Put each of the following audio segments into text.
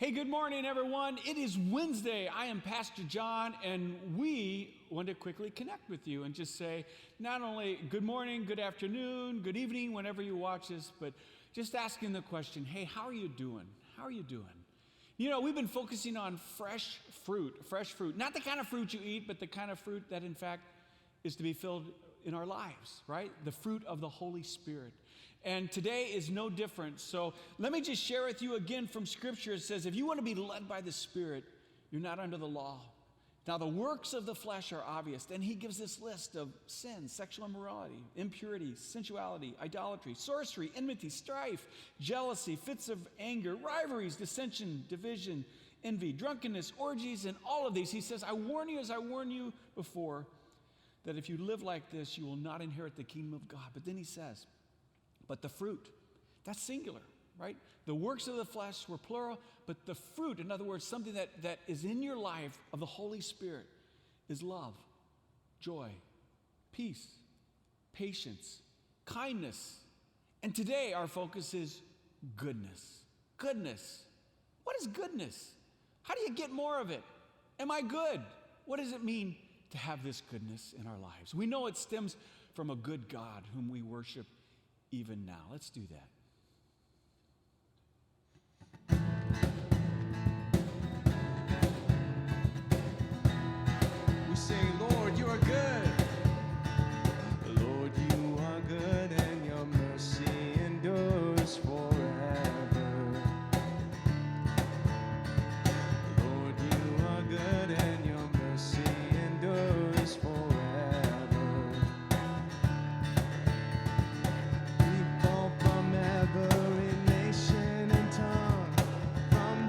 Hey, good morning, everyone. It is Wednesday. I am Pastor John, and we want to quickly connect with you and just say not only good morning, good afternoon, good evening, whenever you watch this, but just asking the question, hey, how are you doing? How are you doing? You know, we've been focusing on fresh fruit. Not the kind of fruit you eat, but the kind of fruit that, in fact, is to be filled in our lives, right? The fruit of the Holy Spirit. And today is no different. So let me just share with you again from Scripture. It says, if you want to be led by the Spirit, you're not under the law. Now, the works of the flesh are obvious. Then he gives this list of sins: sexual immorality, impurity, sensuality, idolatry, sorcery, enmity, strife, jealousy, fits of anger, rivalries, dissension, division, envy, drunkenness, orgies, and all of these. He says, I warn you, as I warned you before, that if you live like this, you will not inherit the kingdom of God. But then he says, but the fruit, that's singular, right? The works of the flesh were plural, but the fruit, in other words, something that is in your life of the Holy Spirit, is love, joy, peace, patience, kindness. And today our focus is goodness. Goodness. What is goodness? How do you get more of it? Am I good? What does it mean to have this goodness in our lives? We know it stems from a good God whom we worship even now. Let's do that. We sing, Lord, you are good. Lord, you are good, and your mercy endures forever. Lord, you are good, and your mercy endures forever. People from every nation and tongue, from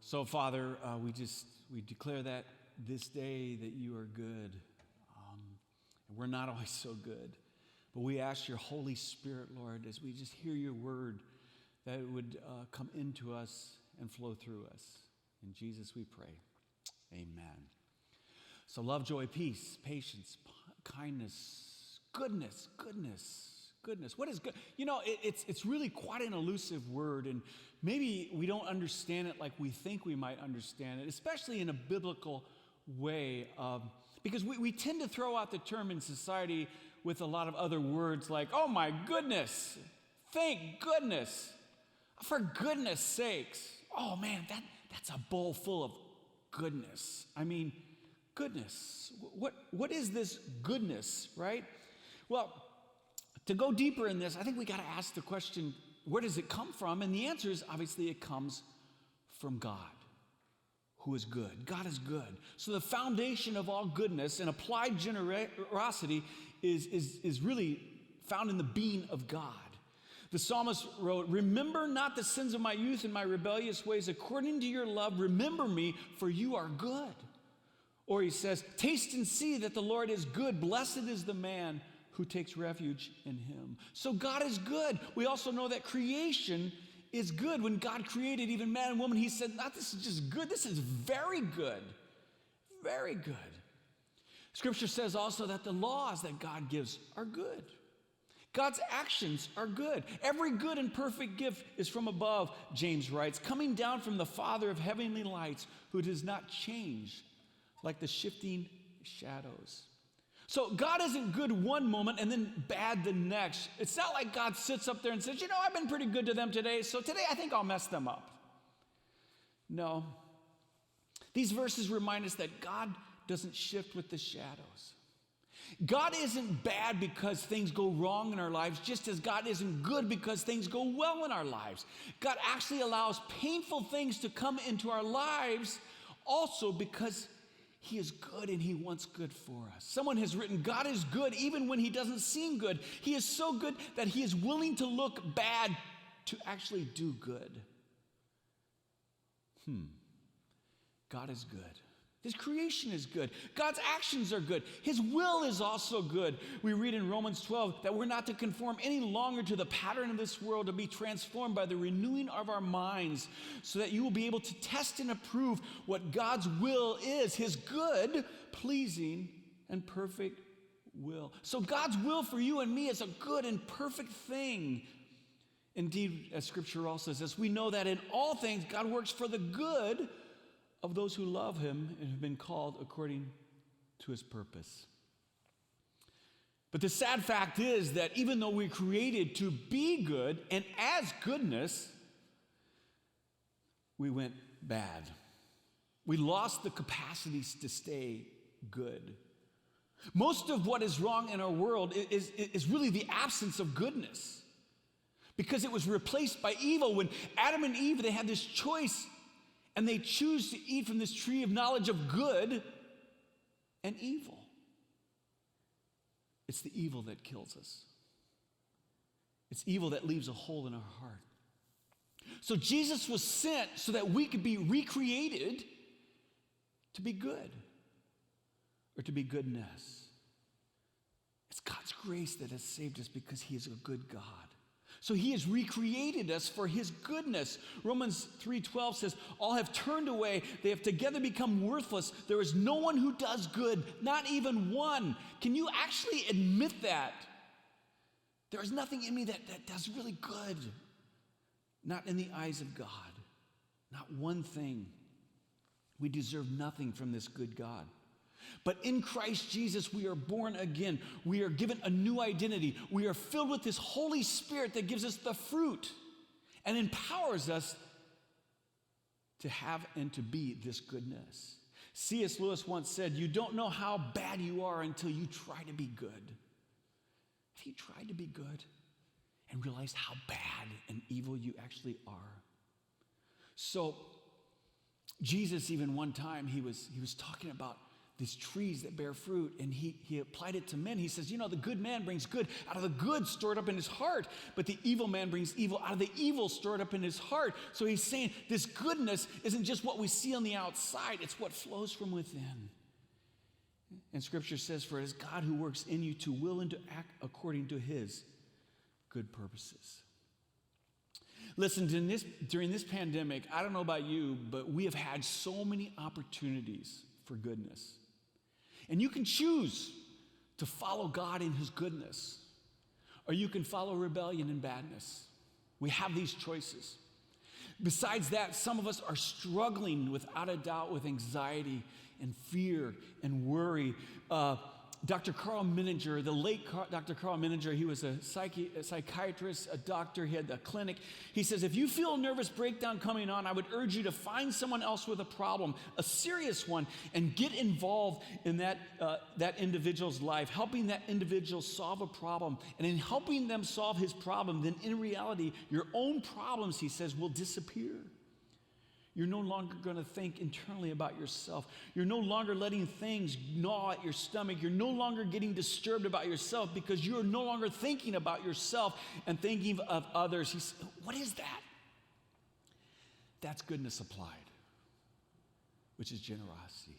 So, Father, we declare that this day that you are good. And we're not always so good. But we ask your Holy Spirit, Lord, as we just hear your word, that it would come into us and flow through us. In Jesus we pray. Amen. So love, joy, peace, patience, kindness, goodness. What is good? You know, it's really quite an elusive word, and maybe we don't understand it like we think we might understand it, especially in a biblical way, because we tend to throw out the term in society with a lot of other words like, oh my goodness, thank goodness, for goodness sakes. Oh man, that's a bowl full of goodness. I mean, goodness. What is this goodness, right? Well, to go deeper in this, I think we got to ask the question, where does it come from? And the answer is, obviously, it comes from God, who is good. God is good. So the foundation of all goodness and applied generosity is really found in the being of God. The psalmist wrote, remember not the sins of my youth and my rebellious ways. According to your love, remember me, for you are good. Or he says, taste and see that the Lord is good. Blessed is the man who takes refuge in him. So God is good. We also know that creation is good. When God created even man and woman, he said, not this is just good, this is very good. Very good. Scripture says also that the laws that God gives are good. God's actions are good. Every good and perfect gift is from above, James writes, coming down from the Father of heavenly lights, who does not change like the shifting shadows. So God isn't good one moment and then bad the next. It's not like God sits up there and says, you know, I've been pretty good to them today, so today I think I'll mess them up. No. These verses remind us that God doesn't shift with the shadows. God isn't bad because things go wrong in our lives, just as God isn't good because things go well in our lives. God actually allows painful things to come into our lives also because he is good and he wants good for us. Someone has written, God is good even when he doesn't seem good. He is so good that he is willing to look bad to actually do good. God is good. His creation is good. God's actions are good. His will is also good. We read in Romans 12 that we're not to conform any longer to the pattern of this world, to be transformed by the renewing of our minds, so that you will be able to test and approve what God's will is, his good, pleasing, and perfect will. So God's will for you and me is a good and perfect thing. Indeed, as Scripture also says, we know that in all things God works for the good of those who love him and have been called according to his purpose. But the sad fact is that even though we're created to be good, and as goodness, we went bad. We lost the capacities to stay good. Most of what is wrong in our world is really the absence of goodness, because it was replaced by evil. When Adam and Eve, they had this choice, and they choose to eat from this tree of knowledge of good and evil. It's the evil that kills us. It's evil that leaves a hole in our heart. So Jesus was sent so that we could be recreated to be good, or to be goodness. It's God's grace that has saved us because he is a good God. So he has recreated us for his goodness. Romans 3:12 says, all have turned away. They have together become worthless. There is no one who does good, not even one. Can you actually admit that? There is nothing in me that does really good. Not in the eyes of God. Not one thing. We deserve nothing from this good God. But in Christ Jesus, we are born again. We are given a new identity. We are filled with this Holy Spirit that gives us the fruit and empowers us to have and to be this goodness. C.S. Lewis once said, you don't know how bad you are until you try to be good. Have you tried to be good and realized how bad and evil you actually are? So Jesus, even one time, he was talking about these trees that bear fruit, and he applied it to men. He says, the good man brings good out of the good stored up in his heart, but the evil man brings evil out of the evil stored up in his heart. So he's saying this goodness isn't just what we see on the outside, it's what flows from within. And Scripture says, for it is God who works in you to will and to act according to his good purposes. Listen, during this pandemic, I don't know about you, but we have had so many opportunities for goodness. And you can choose to follow God in his goodness, or you can follow rebellion and badness. We have these choices. Besides that, some of us are struggling without a doubt with anxiety and fear and worry. Dr. Carl Menninger, the late Dr. Carl Menninger, he was a psychiatrist, a doctor, he had a clinic. He says, if you feel a nervous breakdown coming on, I would urge you to find someone else with a problem, a serious one, and get involved in that individual's life, helping that individual solve a problem. And in helping them solve his problem, then in reality, your own problems, he says, will disappear. You're no longer going to think internally about yourself. You're no longer letting things gnaw at your stomach. You're no longer getting disturbed about yourself because you're no longer thinking about yourself and thinking of others. He said, what is that? That's goodness applied, which is generosity.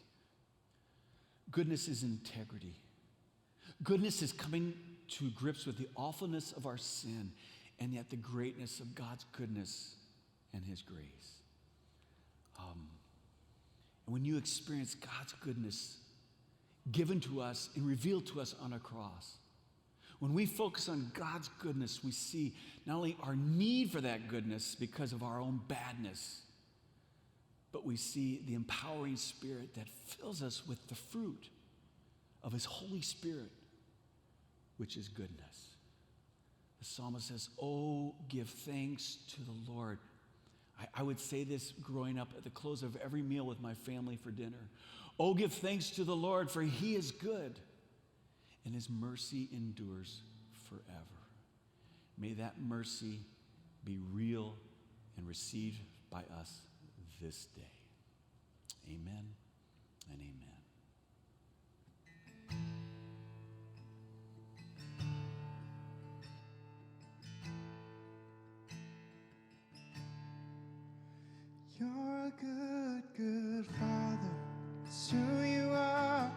Goodness is integrity. Goodness is coming to grips with the awfulness of our sin and yet the greatness of God's goodness and his grace. And when you experience God's goodness given to us and revealed to us on a cross, when we focus on God's goodness, we see not only our need for that goodness because of our own badness, but we see the empowering Spirit that fills us with the fruit of his Holy Spirit, which is goodness. The psalmist says, oh, give thanks to the Lord. I would say this growing up at the close of every meal with my family for dinner. Oh, give thanks to the Lord, for he is good, and his mercy endures forever. May that mercy be real and received by us this day. Amen and amen. You're a good, good Father. It's who you are.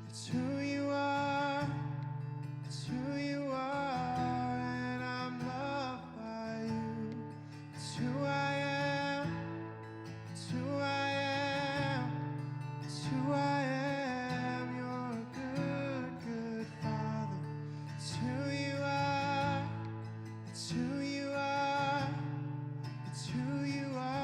It's who you are. It's who you are. And I'm loved by you. It's who I am. It's who I am. It's who I am. You're a good, good Father. It's who you are. It's who you are. It's who you are.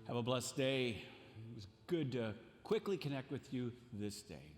Have a blessed day. It was good to quickly connect with you this day.